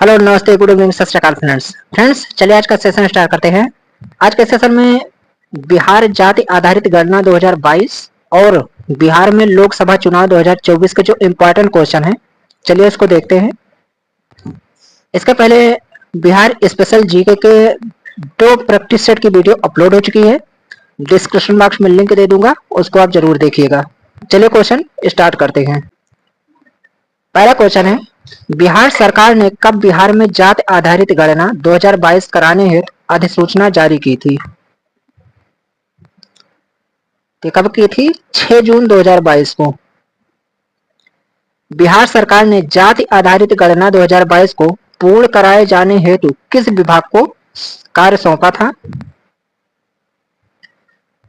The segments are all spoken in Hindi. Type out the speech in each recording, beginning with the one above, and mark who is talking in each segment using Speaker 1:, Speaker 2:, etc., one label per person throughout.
Speaker 1: हेलो, नमस्ते, गुड इवनिंग, सत श्री अकाल फ्रेंड्स, चलिए आज का सेशन स्टार्ट करते हैं। आज के सेशन में बिहार जाति आधारित गणना 2022 और बिहार में लोकसभा चुनाव 2024 के जो इम्पोर्टेंट क्वेश्चन हैं, चलिए इसको देखते हैं। इसके पहले बिहार स्पेशल जीके के 2 प्रैक्टिस सेट की वीडियो अपलोड हो चुकी है। डिस्क्रिप्शन बॉक्स में लिंक दे दूंगा, उसको आप जरूर देखिएगा। चलिए क्वेश्चन स्टार्ट करते हैं। पहला क्वेश्चन है, बिहार सरकार ने कब बिहार में जाति आधारित गणना 2022 कराने हेतु अधिसूचना जारी की थी? तो कब की थी? 6 जून 2022 को। बिहार सरकार ने जाति आधारित गणना 2022 को पूर्ण कराए जाने हेतु किस विभाग को कार्य सौंपा था?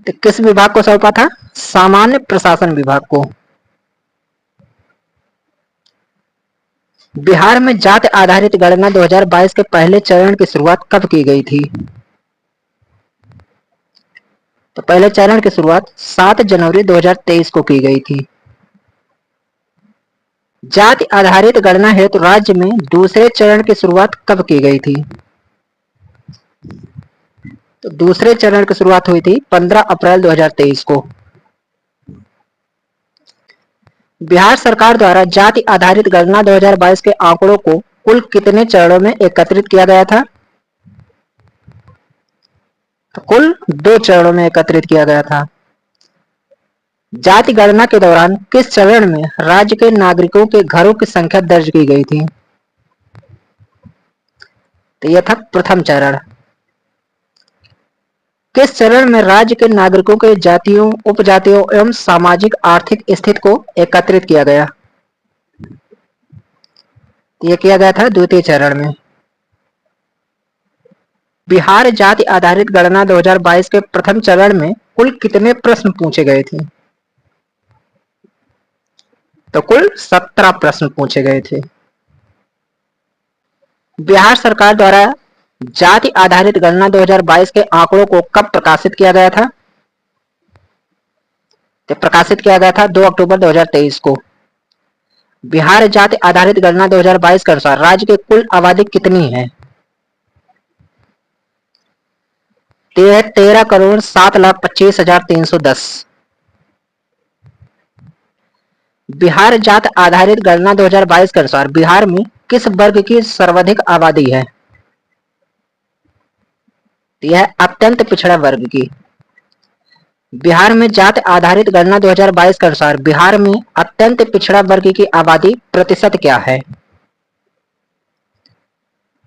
Speaker 1: तो किस विभाग को सौंपा था? सामान्य प्रशासन विभाग को। बिहार में जाति आधारित गणना 2022 के पहले चरण की शुरुआत कब की गई थी? तो पहले चरण की शुरुआत 7 जनवरी 2023 को की गई थी। जाति आधारित गणना हेतु राज्य में दूसरे चरण की शुरुआत कब की गई थी? तो दूसरे चरण की शुरुआत हुई थी 15 अप्रैल 2023 को। बिहार सरकार द्वारा जाति आधारित गणना 2022 के आंकड़ों को कुल कितने चरणों में एकत्रित किया गया था? तो कुल 2 चरणों में एकत्रित किया गया था। जाति गणना के दौरान किस चरण में राज्य के नागरिकों के घरों की संख्या दर्ज की गई थी? तो यह था प्रथम चरण। किस चरण में राज्य के नागरिकों के जातियों, उपजातियों एवं सामाजिक आर्थिक स्थिति को एकत्रित किया गया? यह किया गया था द्वितीय चरण में। बिहार जाति आधारित गणना 2022 के प्रथम चरण में कुल कितने प्रश्न पूछे गए थे? तो कुल 17 प्रश्न पूछे गए थे। बिहार सरकार द्वारा जाति आधारित गणना 2022 के आंकड़ों को कब प्रकाशित किया गया था? तो प्रकाशित किया गया था 2 अक्टूबर 2023 को। बिहार जाति आधारित गणना 2022 के अनुसार राज्य की कुल आबादी कितनी है? 13,07,25,310। बिहार जाति आधारित गणना 2022 के अनुसार बिहार में किस वर्ग की सर्वाधिक आबादी है? यह अत्यंत पिछड़ा वर्ग की। बिहार में जाति आधारित गणना 2022 के अनुसार बिहार में अत्यंत पिछड़ा वर्ग की आबादी प्रतिशत क्या है?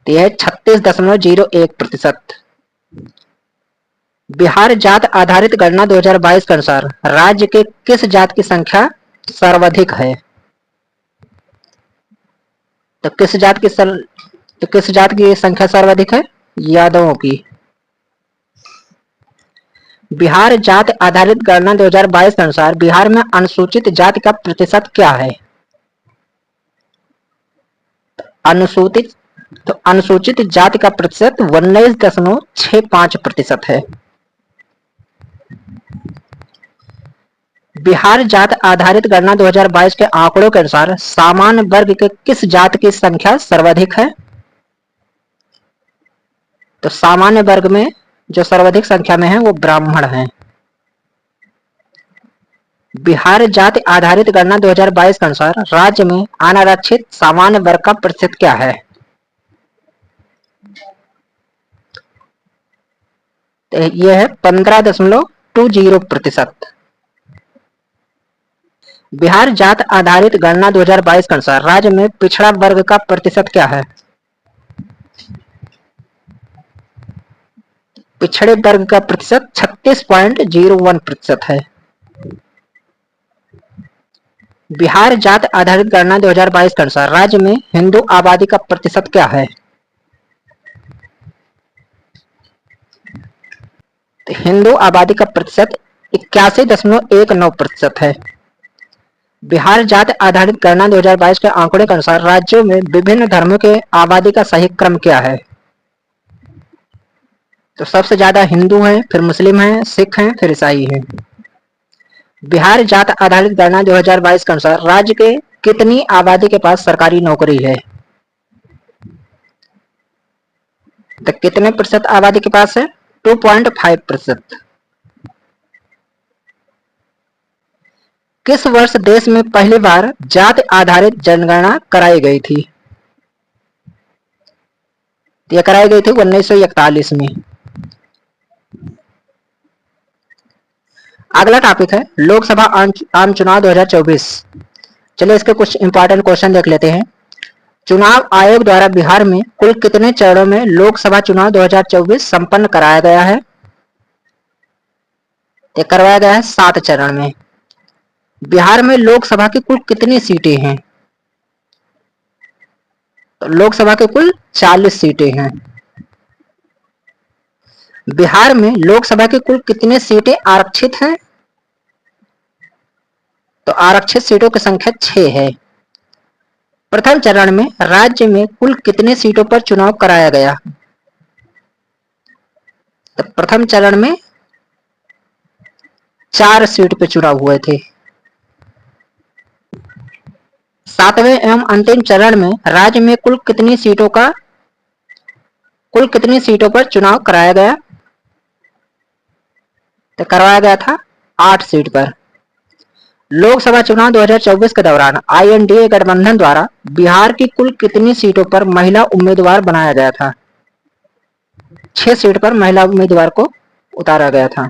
Speaker 1: यह 36.01%। बिहार जाति आधारित गणना 2022 के अनुसार राज्य के किस जाति की संख्या सर्वाधिक है? तो किस जाति की संख्या सर्वाधिक है? यादवों की। बिहार जाति आधारित गणना 2022 के अनुसार बिहार में अनुसूचित जाति का प्रतिशत क्या है? अनुसूचित जाति का प्रतिशत 19.65% है। बिहार जाति आधारित गणना 2022 के आंकड़ों के अनुसार सामान्य वर्ग के किस जाति की संख्या सर्वाधिक है? तो सामान्य वर्ग में जो सर्वाधिक संख्या में है वो ब्राह्मण हैं। बिहार जाति आधारित गणना 2022 के अनुसार राज्य में अनारक्षित सामान्य वर्ग का प्रतिशत क्या है? तो यह है 15.20%। बिहार जाति आधारित गणना 2022 के अनुसार राज्य में पिछड़ा वर्ग का प्रतिशत क्या है? पिछड़े वर्ग का प्रतिशत 36.01% है। बिहार जाति आधारित गणना 2022 के अनुसार राज्य में हिंदू आबादी का प्रतिशत क्या है? तो हिंदू आबादी का प्रतिशत 81.19% है। बिहार जाति आधारित गणना 2022 के आंकड़े के अनुसार राज्यों में विभिन्न धर्मों के आबादी का सही क्रम क्या है? तो सबसे ज्यादा हिंदू हैं, फिर मुस्लिम हैं, सिख हैं, फिर ईसाई हैं। बिहार जाति आधारित गणना 2022 के अनुसार राज्य के कितनी आबादी के पास सरकारी नौकरी है? तो कितने प्रतिशत आबादी के पास है? 2.5%। किस वर्ष देश में पहली बार जाति आधारित जनगणना कराई गई थी? यह कराई गई थी 1941 में। अगला टॉपिक है लोकसभा आम चुनाव 2024। चलिए इसके कुछ इंपॉर्टेंट क्वेश्चन देख लेते हैं। चुनाव आयोग द्वारा बिहार में कुल कितने चरणों में लोकसभा चुनाव 2024 संपन्न कराया गया है? यह करवाया गया है 7 चरण में। बिहार में लोकसभा की कुल कितनी सीटें हैं? तो लोकसभा के कुल 40 सीटें हैं। बिहार में लोकसभा की कुल कितनी सीटें आरक्षित हैं? तो आरक्षित सीटों की संख्या 6 है। प्रथम चरण में राज्य में कुल कितने सीटों पर चुनाव कराया गया? तो प्रथम चरण में 4 सीट पर चुनाव हुए थे। 7वें एवं अंतिम चरण में राज्य में कुल कितनी सीटों पर चुनाव कराया गया? तो करवाया गया था 8 सीट पर। लोकसभा चुनाव 2024 के दौरान आईएनडीए गठबंधन द्वारा बिहार की कुल कितनी सीटों पर महिला उम्मीदवार बनाया गया था? 6 सीट पर महिला उम्मीदवार को उतारा गया था।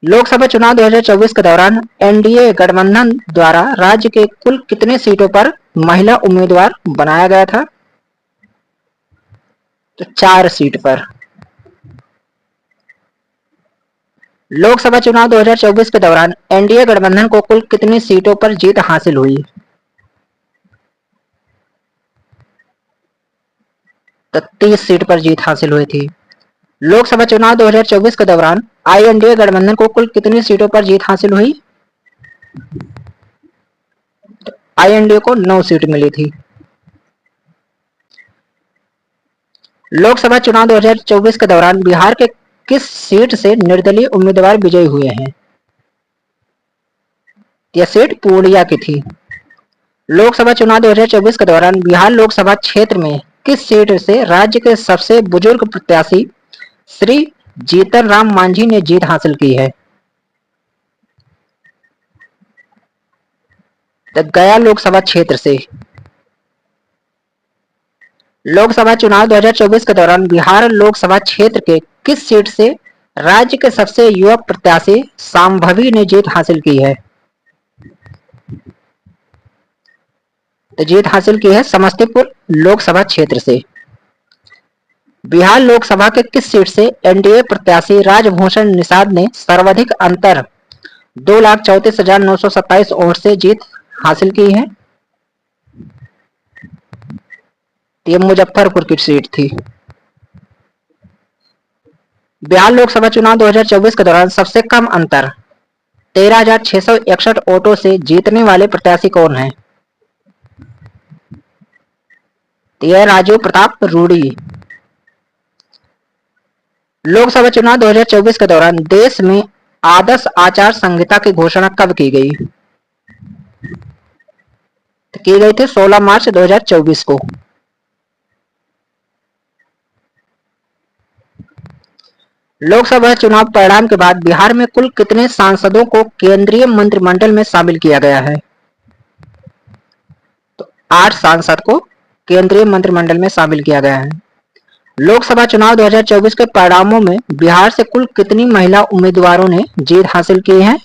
Speaker 1: लोकसभा चुनाव 2024 के दौरान एनडीए गठबंधन द्वारा राज्य के कुल कितने सीटों पर महिला उम्मीदवार बनाया गया था? तो 4 सीट पर। लोकसभा चुनाव 2024 के दौरान एनडीए गठबंधन को कुल कितनी सीटों पर जीत हासिल हुई? तो 30 सीट पर जीत हासिल हुई थी। लोकसभा चुनाव 2024 के दौरान आईएनडीए गठबंधन को कुल कितनी सीटों पर जीत हासिल हुई? आईएनडीए को 9 सीट मिली थी। लोकसभा चुनाव 2024 के दौरान बिहार के किस सीट से निर्दलीय उम्मीदवार विजयी हुए हैं? यह सीट पूर्णिया की थी। लोकसभा चुनाव 2024 के दौरान बिहार लोकसभा क्षेत्र में किस सीट से राज्य के सबसे बुजुर्ग प्रत्याशी श्री जीतन राम मांझी ने जीत हासिल की है? तो गया लोकसभा क्षेत्र से। लोकसभा चुनाव 2024 के दौरान बिहार लोकसभा क्षेत्र के किस सीट से राज्य के सबसे युवा प्रत्याशी सांभवी ने जीत हासिल की है? तो जीत हासिल की है समस्तीपुर लोकसभा क्षेत्र से। बिहार लोकसभा के किस सीट से एनडीए प्रत्याशी राजभूषण निषाद ने सर्वाधिक अंतर 2,34,927 वोट से जीत हासिल की है? ये मुजफ्फरपुर की सीट थी। बिहार लोकसभा चुनाव 2024 के दौरान सबसे कम अंतर 13,661 वोटों से जीतने वाले प्रत्याशी कौन है? यह राजीव प्रताप रूडी। लोकसभा चुनाव 2024 के दौरान देश में आदर्श आचार संहिता की घोषणा कब की गई? तो की गई थी 16 मार्च 2024 को। लोकसभा चुनाव परिणाम के बाद बिहार में कुल कितने सांसदों को केंद्रीय मंत्रिमंडल में शामिल किया गया है? तो 8 सांसद को केंद्रीय मंत्रिमंडल में शामिल किया गया है। लोकसभा चुनाव 2024 के परिणामों में बिहार से कुल कितनी महिला उम्मीदवारों ने जीत हासिल की है?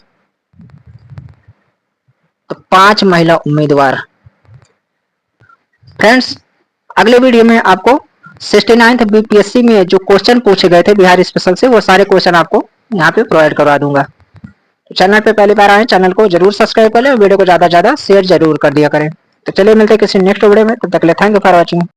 Speaker 1: तो 5 महिला उम्मीदवार। फ्रेंड्स, अगले वीडियो में आपको 69th बीपीएससी में जो क्वेश्चन पूछे गए थे बिहार स्पेशल से, वो सारे क्वेश्चन आपको यहाँ पे प्रोवाइड करवा दूंगा। तो चैनल पे पहली बार आए, चैनल को जरूर सब्सक्राइब कर लें और वीडियो को ज्यादा से ज्यादा शेयर जरूर कर दिया करें। तो चलिए मिलते हैं किसी नेक्स्ट वीडियो में, तब तक के लिए थैंक यू फॉर वॉचिंग।